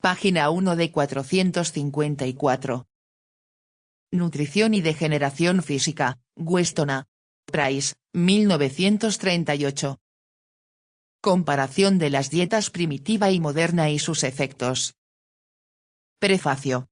Página 1 de 454. Nutrición y degeneración física, Weston A. Price, 1938. Comparación de las dietas primitiva y moderna y sus efectos. Prefacio.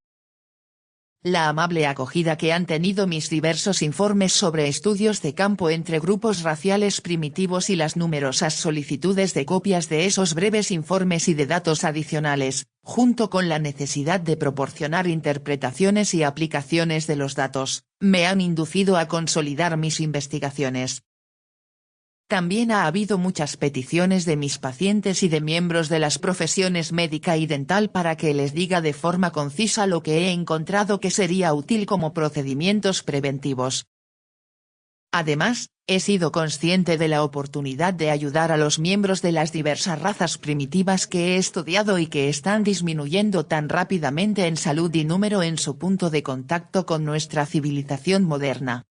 La amable acogida que han tenido mis diversos informes sobre estudios de campo entre grupos raciales primitivos y las numerosas solicitudes de copias de esos breves informes y de datos adicionales, junto con la necesidad de proporcionar interpretaciones y aplicaciones de los datos, me han inducido a consolidar mis investigaciones. También ha habido muchas peticiones de mis pacientes y de miembros de las profesiones médica y dental para que les diga de forma concisa lo que he encontrado que sería útil como procedimientos preventivos. Además, he sido consciente de la oportunidad de ayudar a los miembros de las diversas razas primitivas que he estudiado y que están disminuyendo tan rápidamente en salud y número en su punto de contacto con nuestra civilización moderna.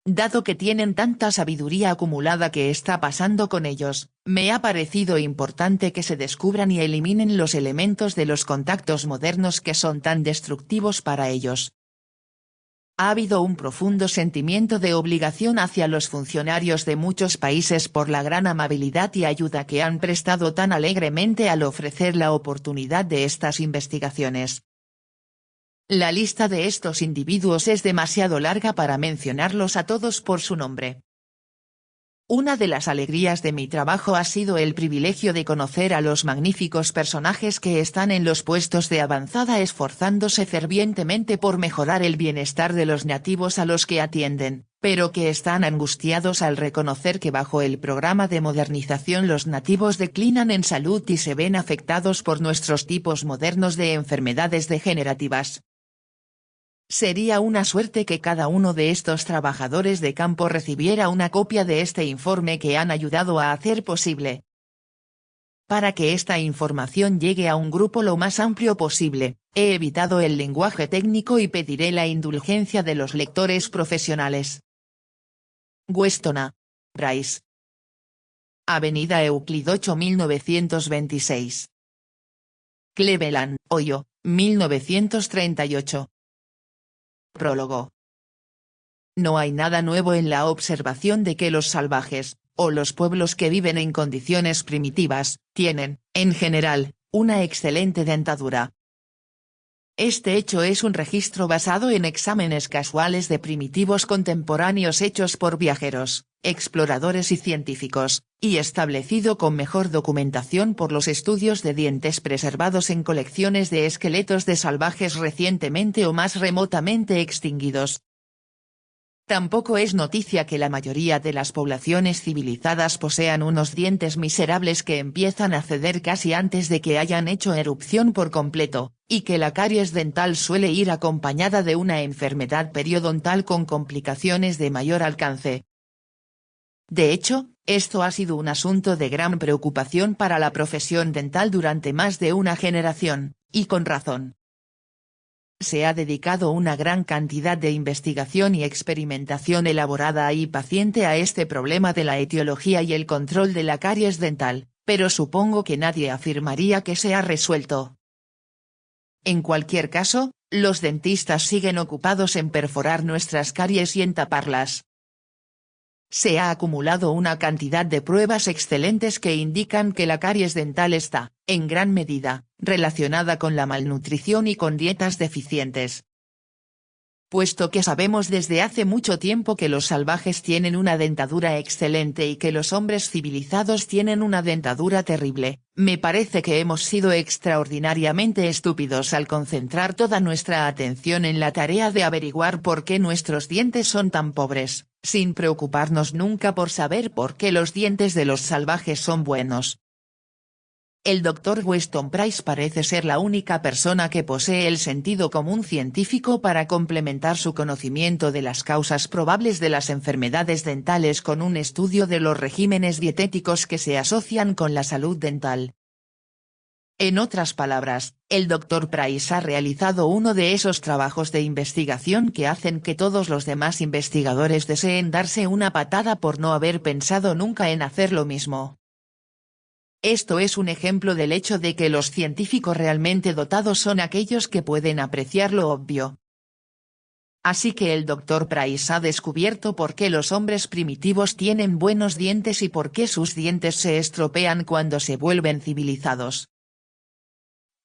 Dado que tienen tanta sabiduría acumulada que está pasando con ellos, me ha parecido importante que se descubran y eliminen los elementos de los contactos modernos que son tan destructivos para ellos. Ha habido un profundo sentimiento de obligación hacia los funcionarios de muchos países por la gran amabilidad y ayuda que han prestado tan alegremente al ofrecer la oportunidad de estas investigaciones. La lista de estos individuos es demasiado larga para mencionarlos a todos por su nombre. Una de las alegrías de mi trabajo ha sido el privilegio de conocer a los magníficos personajes que están en los puestos de avanzada esforzándose fervientemente por mejorar el bienestar de los nativos a los que atienden, pero que están angustiados al reconocer que bajo el programa de modernización los nativos declinan en salud y se ven afectados por nuestros tipos modernos de enfermedades degenerativas. Sería una suerte que cada uno de estos trabajadores de campo recibiera una copia de este informe que han ayudado a hacer posible. Para que esta información llegue a un grupo lo más amplio posible, he evitado el lenguaje técnico y pediré la indulgencia de los lectores profesionales. Weston A. Price. Avenida Euclid 8 1926. Cleveland, Ohio, 1938. Prólogo. No hay nada nuevo en la observación de que los salvajes, o los pueblos que viven en condiciones primitivas, tienen, en general, una excelente dentadura. Este hecho es un registro basado en exámenes casuales de primitivos contemporáneos hechos por viajeros, exploradores y científicos, y establecido con mejor documentación por los estudios de dientes preservados en colecciones de esqueletos de salvajes recientemente o más remotamente extinguidos. Tampoco es noticia que la mayoría de las poblaciones civilizadas posean unos dientes miserables que empiezan a ceder casi antes de que hayan hecho erupción por completo, y que la caries dental suele ir acompañada de una enfermedad periodontal con complicaciones de mayor alcance. De hecho, esto ha sido un asunto de gran preocupación para la profesión dental durante más de una generación, y con razón. Se ha dedicado una gran cantidad de investigación y experimentación elaborada y paciente a este problema de la etiología y el control de la caries dental, pero supongo que nadie afirmaría que se ha resuelto. En cualquier caso, los dentistas siguen ocupados en perforar nuestras caries y en taparlas. Se ha acumulado una cantidad de pruebas excelentes que indican que la caries dental está, en gran medida, relacionada con la malnutrición y con dietas deficientes. Puesto que sabemos desde hace mucho tiempo que los salvajes tienen una dentadura excelente y que los hombres civilizados tienen una dentadura terrible, me parece que hemos sido extraordinariamente estúpidos al concentrar toda nuestra atención en la tarea de averiguar por qué nuestros dientes son tan pobres, sin preocuparnos nunca por saber por qué los dientes de los salvajes son buenos. El Dr. Weston Price parece ser la única persona que posee el sentido común científico para complementar su conocimiento de las causas probables de las enfermedades dentales con un estudio de los regímenes dietéticos que se asocian con la salud dental. En otras palabras, el Dr. Price ha realizado uno de esos trabajos de investigación que hacen que todos los demás investigadores deseen darse una patada por no haber pensado nunca en hacer lo mismo. Esto es un ejemplo del hecho de que los científicos realmente dotados son aquellos que pueden apreciar lo obvio. Así que el Dr. Price ha descubierto por qué los hombres primitivos tienen buenos dientes y por qué sus dientes se estropean cuando se vuelven civilizados.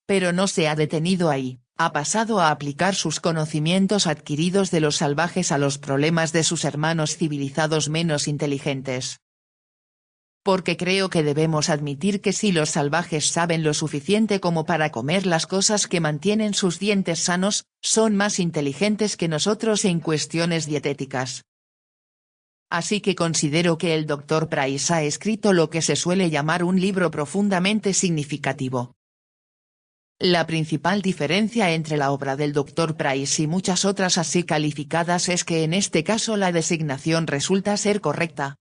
Pero no se ha detenido ahí, ha pasado a aplicar sus conocimientos adquiridos de los salvajes a los problemas de sus hermanos civilizados menos inteligentes. Porque creo que debemos admitir que si los salvajes saben lo suficiente como para comer las cosas que mantienen sus dientes sanos, son más inteligentes que nosotros en cuestiones dietéticas. Así que considero que el Dr. Price ha escrito lo que se suele llamar un libro profundamente significativo. La principal diferencia entre la obra del Dr. Price y muchas otras así calificadas es que en este caso la designación resulta ser correcta.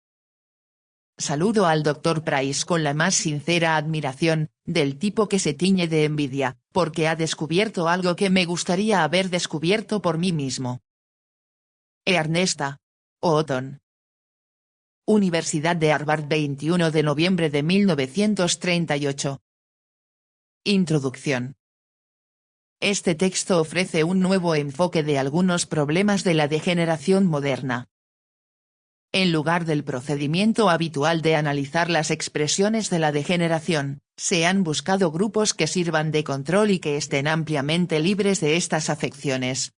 Saludo al Dr. Price con la más sincera admiración, del tipo que se tiñe de envidia, porque ha descubierto algo que me gustaría haber descubierto por mí mismo. Ernesta Houghton. Universidad de Harvard, 21 de noviembre de 1938. Introducción. Este texto ofrece un nuevo enfoque de algunos problemas de la degeneración moderna. En lugar del procedimiento habitual de analizar las expresiones de la degeneración, se han buscado grupos que sirvan de control y que estén ampliamente libres de estas afecciones.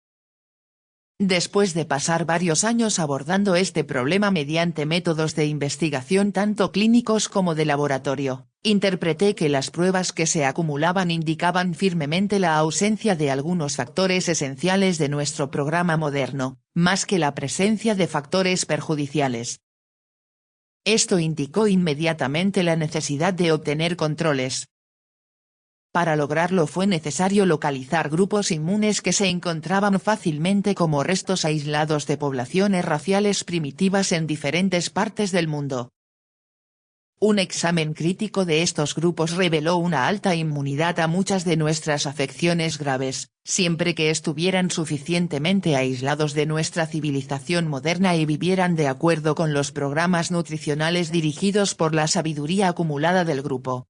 Después de pasar varios años abordando este problema mediante métodos de investigación tanto clínicos como de laboratorio, interpreté que las pruebas que se acumulaban indicaban firmemente la ausencia de algunos factores esenciales de nuestro programa moderno, más que la presencia de factores perjudiciales. Esto indicó inmediatamente la necesidad de obtener controles. Para lograrlo fue necesario localizar grupos inmunes que se encontraban fácilmente como restos aislados de poblaciones raciales primitivas en diferentes partes del mundo. Un examen crítico de estos grupos reveló una alta inmunidad a muchas de nuestras afecciones graves, siempre que estuvieran suficientemente aislados de nuestra civilización moderna y vivieran de acuerdo con los programas nutricionales dirigidos por la sabiduría acumulada del grupo.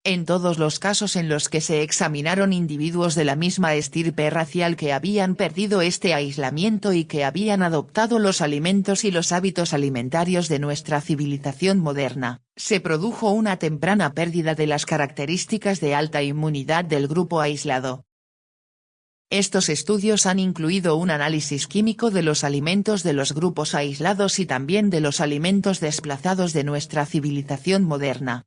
En todos los casos en los que se examinaron individuos de la misma estirpe racial que habían perdido este aislamiento y que habían adoptado los alimentos y los hábitos alimentarios de nuestra civilización moderna, se produjo una temprana pérdida de las características de alta inmunidad del grupo aislado. Estos estudios han incluido un análisis químico de los alimentos de los grupos aislados y también de los alimentos desplazados de nuestra civilización moderna.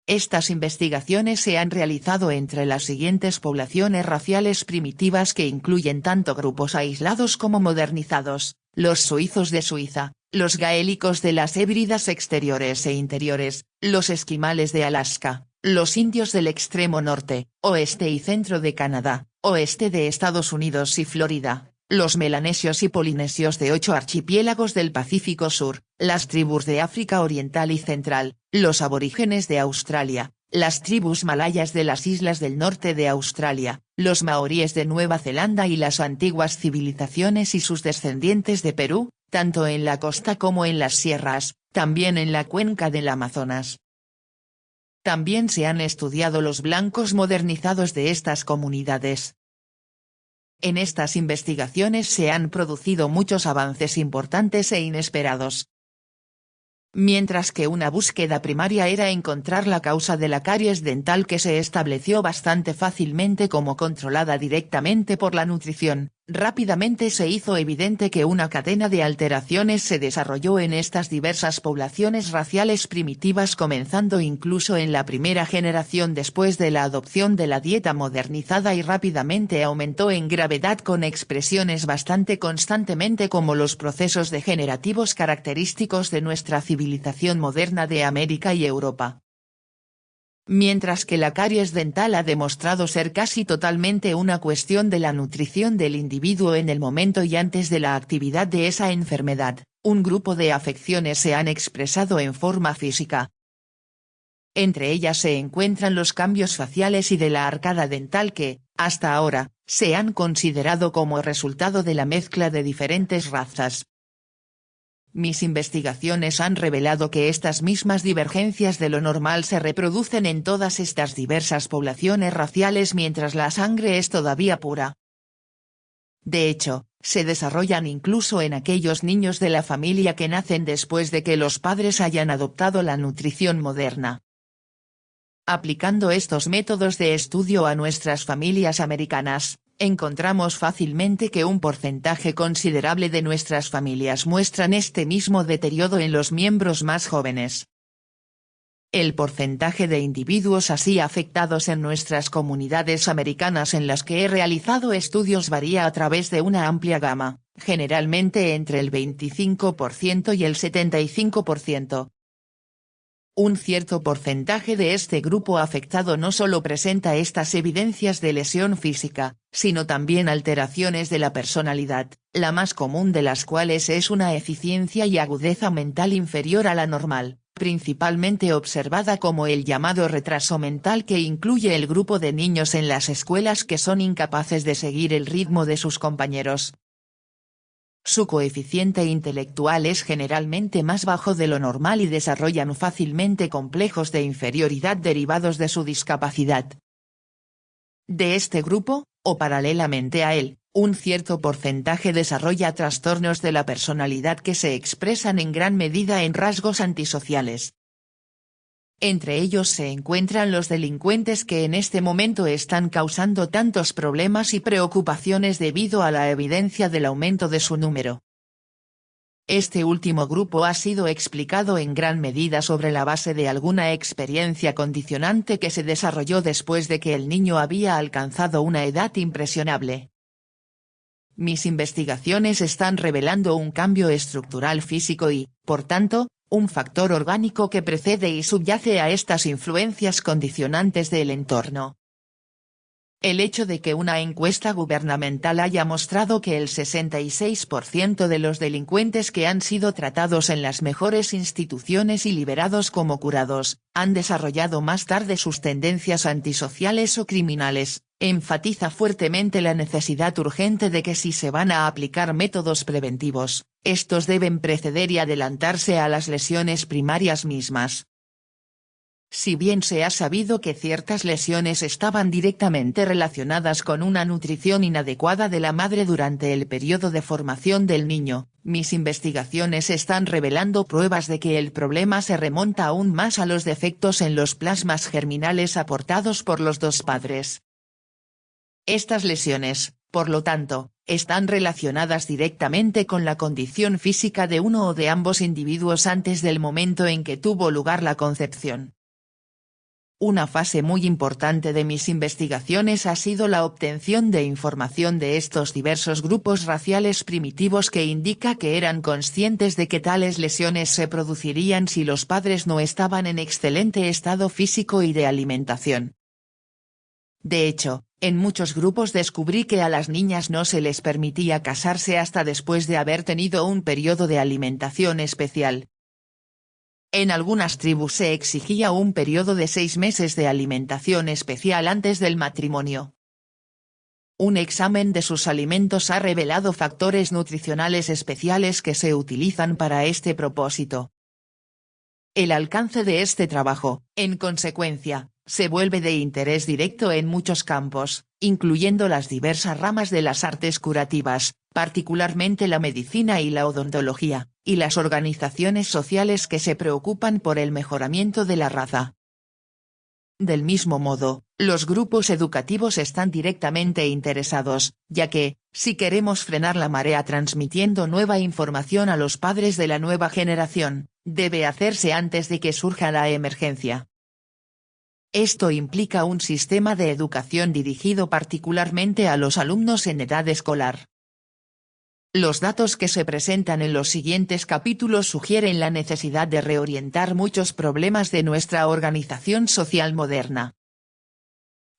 Estas investigaciones se han realizado entre las siguientes poblaciones raciales primitivas que incluyen tanto grupos aislados como modernizados: los suizos de Suiza, los gaélicos de las Hébridas exteriores e interiores, los esquimales de Alaska, los indios del extremo norte, oeste y centro de Canadá, oeste de Estados Unidos y Florida, los melanesios y polinesios de 8 archipiélagos del Pacífico Sur, las tribus de África Oriental y Central, los aborígenes de Australia, las tribus malayas de las islas del norte de Australia, los maoríes de Nueva Zelanda y las antiguas civilizaciones y sus descendientes de Perú, tanto en la costa como en las sierras, también en la cuenca del Amazonas. También se han estudiado los blancos modernizados de estas comunidades. En estas investigaciones se han producido muchos avances importantes e inesperados. Mientras que una búsqueda primaria era encontrar la causa de la caries dental que se estableció bastante fácilmente como controlada directamente por la nutrición, rápidamente se hizo evidente que una cadena de alteraciones se desarrolló en estas diversas poblaciones raciales primitivas, comenzando incluso en la primera generación después de la adopción de la dieta modernizada, y rápidamente aumentó en gravedad con expresiones bastante constantemente como los procesos degenerativos característicos de nuestra civilización moderna de América y Europa. Mientras que la caries dental ha demostrado ser casi totalmente una cuestión de la nutrición del individuo en el momento y antes de la actividad de esa enfermedad, un grupo de afecciones se han expresado en forma física. Entre ellas se encuentran los cambios faciales y de la arcada dental que, hasta ahora, se han considerado como resultado de la mezcla de diferentes razas. mis investigaciones han revelado que estas mismas divergencias de lo normal se reproducen en todas estas diversas poblaciones raciales mientras la sangre es todavía pura. De hecho, se desarrollan incluso en aquellos niños de la familia que nacen después de que los padres hayan adoptado la nutrición moderna. Aplicando estos métodos de estudio a nuestras familias americanas, encontramos fácilmente que un porcentaje considerable de nuestras familias muestran este mismo deterioro en los miembros más jóvenes. El porcentaje de individuos así afectados en nuestras comunidades americanas en las que he realizado estudios varía a través de una amplia gama, generalmente entre el 25% y el 75%. Un cierto porcentaje de este grupo afectado no solo presenta estas evidencias de lesión física, sino también alteraciones de la personalidad, la más común de las cuales es una eficiencia y agudeza mental inferior a la normal, principalmente observada como el llamado retraso mental que incluye el grupo de niños en las escuelas que son incapaces de seguir el ritmo de sus compañeros. Su coeficiente intelectual es generalmente más bajo de lo normal y desarrollan fácilmente complejos de inferioridad derivados de su discapacidad. De este grupo, o paralelamente a él, un cierto porcentaje desarrolla trastornos de la personalidad que se expresan en gran medida en rasgos antisociales. Entre ellos se encuentran los delincuentes que en este momento están causando tantos problemas y preocupaciones debido a la evidencia del aumento de su número. Este último grupo ha sido explicado en gran medida sobre la base de alguna experiencia condicionante que se desarrolló después de que el niño había alcanzado una edad impresionable. Mis investigaciones están revelando un cambio estructural físico y, por tanto, un factor orgánico que precede y subyace a estas influencias condicionantes del entorno. El hecho de que una encuesta gubernamental haya mostrado que el 66% de los delincuentes que han sido tratados en las mejores instituciones y liberados como curados, han desarrollado más tarde sus tendencias antisociales o criminales, enfatiza fuertemente la necesidad urgente de que si se van a aplicar métodos preventivos, estos deben preceder y adelantarse a las lesiones primarias mismas. Si bien se ha sabido que ciertas lesiones estaban directamente relacionadas con una nutrición inadecuada de la madre durante el periodo de formación del niño, mis investigaciones están revelando pruebas de que el problema se remonta aún más a los defectos en los plasmas germinales aportados por los dos padres. Estas lesiones, por lo tanto, están relacionadas directamente con la condición física de uno o de ambos individuos antes del momento en que tuvo lugar la concepción. Una fase muy importante de mis investigaciones ha sido la obtención de información de estos diversos grupos raciales primitivos que indica que eran conscientes de que tales lesiones se producirían si los padres no estaban en excelente estado físico y de alimentación. De hecho, en muchos grupos descubrí que a las niñas no se les permitía casarse hasta después de haber tenido un periodo de alimentación especial. En algunas tribus se exigía un periodo de 6 meses de alimentación especial antes del matrimonio. Un examen de sus alimentos ha revelado factores nutricionales especiales que se utilizan para este propósito. El alcance de este trabajo, en consecuencia, se vuelve de interés directo en muchos campos, incluyendo las diversas ramas de las artes curativas, particularmente la medicina y la odontología, y las organizaciones sociales que se preocupan por el mejoramiento de la raza. Del mismo modo, los grupos educativos están directamente interesados, ya que, si queremos frenar la marea transmitiendo nueva información a los padres de la nueva generación, debe hacerse antes de que surja la emergencia. Esto implica un sistema de educación dirigido particularmente a los alumnos en edad escolar. Los datos que se presentan en los siguientes capítulos sugieren la necesidad de reorientar muchos problemas de nuestra organización social moderna.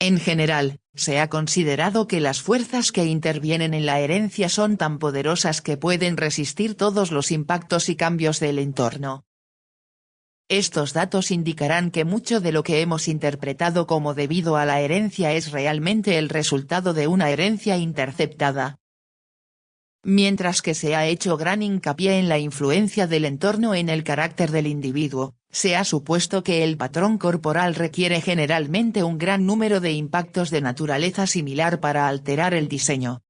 En general, se ha considerado que las fuerzas que intervienen en la herencia son tan poderosas que pueden resistir todos los impactos y cambios del entorno. Estos datos indicarán que mucho de lo que hemos interpretado como debido a la herencia es realmente el resultado de una herencia interceptada. Mientras que se ha hecho gran hincapié en la influencia del entorno en el carácter del individuo, se ha supuesto que el patrón corporal requiere generalmente un gran número de impactos de naturaleza similar para alterar el diseño.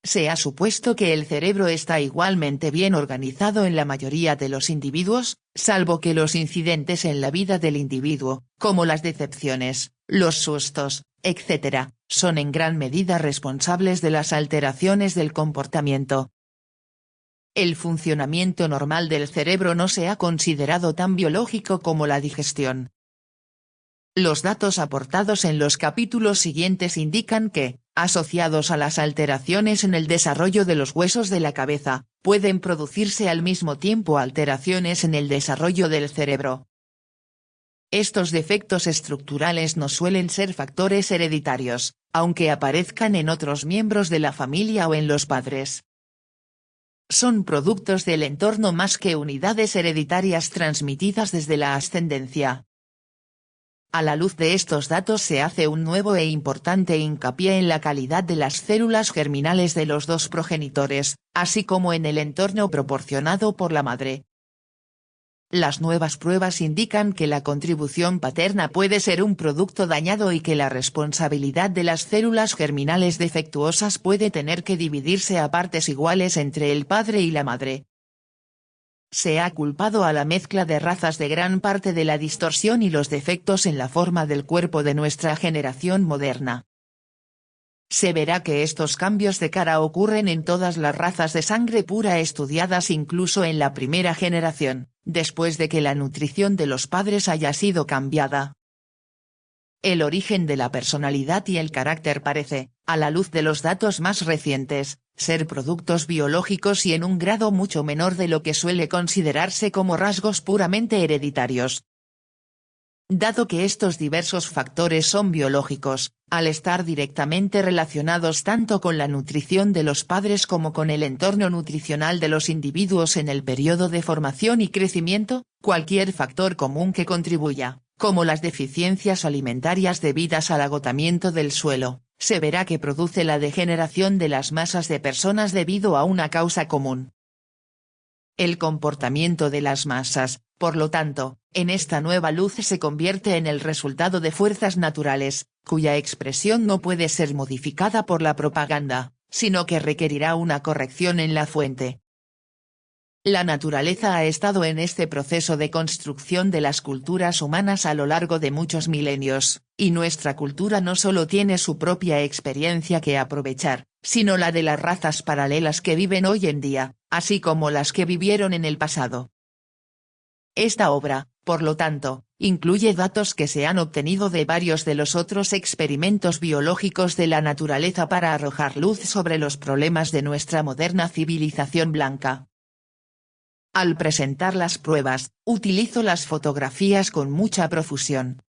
Se ha supuesto que el cerebro está igualmente bien organizado en la mayoría de los individuos, salvo que los incidentes en la vida del individuo, como las decepciones, los sustos, etc., son en gran medida responsables de las alteraciones del comportamiento. El funcionamiento normal del cerebro no se ha considerado tan biológico como la digestión. Los datos aportados en los capítulos siguientes indican que, asociados a las alteraciones en el desarrollo de los huesos de la cabeza, pueden producirse al mismo tiempo alteraciones en el desarrollo del cerebro. Estos defectos estructurales no suelen ser factores hereditarios, aunque aparezcan en otros miembros de la familia o en los padres. Son productos del entorno más que unidades hereditarias transmitidas desde la ascendencia. A la luz de estos datos se hace un nuevo e importante hincapié en la calidad de las células germinales de los dos progenitores, así como en el entorno proporcionado por la madre. Las nuevas pruebas indican que la contribución paterna puede ser un producto dañado y que la responsabilidad de las células germinales defectuosas puede tener que dividirse a partes iguales entre el padre y la madre. Se ha culpado a la mezcla de razas de gran parte de la distorsión y los defectos en la forma del cuerpo de nuestra generación moderna. Se verá que estos cambios de cara ocurren en todas las razas de sangre pura estudiadas incluso en la primera generación, después de que la nutrición de los padres haya sido cambiada. El origen de la personalidad y el carácter parece, a la luz de los datos más recientes, ser productos biológicos y en un grado mucho menor de lo que suele considerarse como rasgos puramente hereditarios. Dado que estos diversos factores son biológicos, al estar directamente relacionados tanto con la nutrición de los padres como con el entorno nutricional de los individuos en el periodo de formación y crecimiento, cualquier factor común que contribuya, como las deficiencias alimentarias debidas al agotamiento del suelo, se verá que produce la degeneración de las masas de personas debido a una causa común. El comportamiento de las masas, por lo tanto, en esta nueva luz se convierte en el resultado de fuerzas naturales, cuya expresión no puede ser modificada por la propaganda, sino que requerirá una corrección en la fuente. La naturaleza ha estado en este proceso de construcción de las culturas humanas a lo largo de muchos milenios, y nuestra cultura no solo tiene su propia experiencia que aprovechar, sino la de las razas paralelas que viven hoy en día, así como las que vivieron en el pasado. Esta obra, por lo tanto, incluye datos que se han obtenido de varios de los otros experimentos biológicos de la naturaleza para arrojar luz sobre los problemas de nuestra moderna civilización blanca. Al presentar las pruebas, utilizo las fotografías con mucha profusión.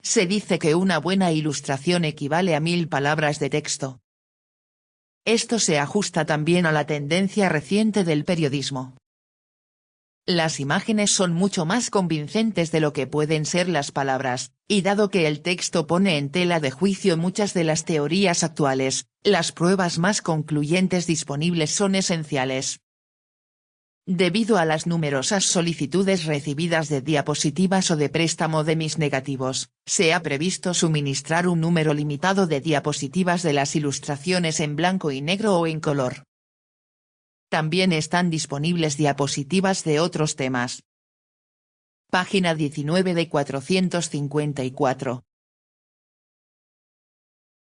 Se dice que una buena ilustración equivale a 1000 palabras de texto. Esto se ajusta también a la tendencia reciente del periodismo. Las imágenes son mucho más convincentes de lo que pueden ser las palabras, y dado que el texto pone en tela de juicio muchas de las teorías actuales, las pruebas más concluyentes disponibles son esenciales. Debido a las numerosas solicitudes recibidas de diapositivas o de préstamo de mis negativos, se ha previsto suministrar un número limitado de diapositivas de las ilustraciones en blanco y negro o en color. También están disponibles diapositivas de otros temas. Página 19 de 454.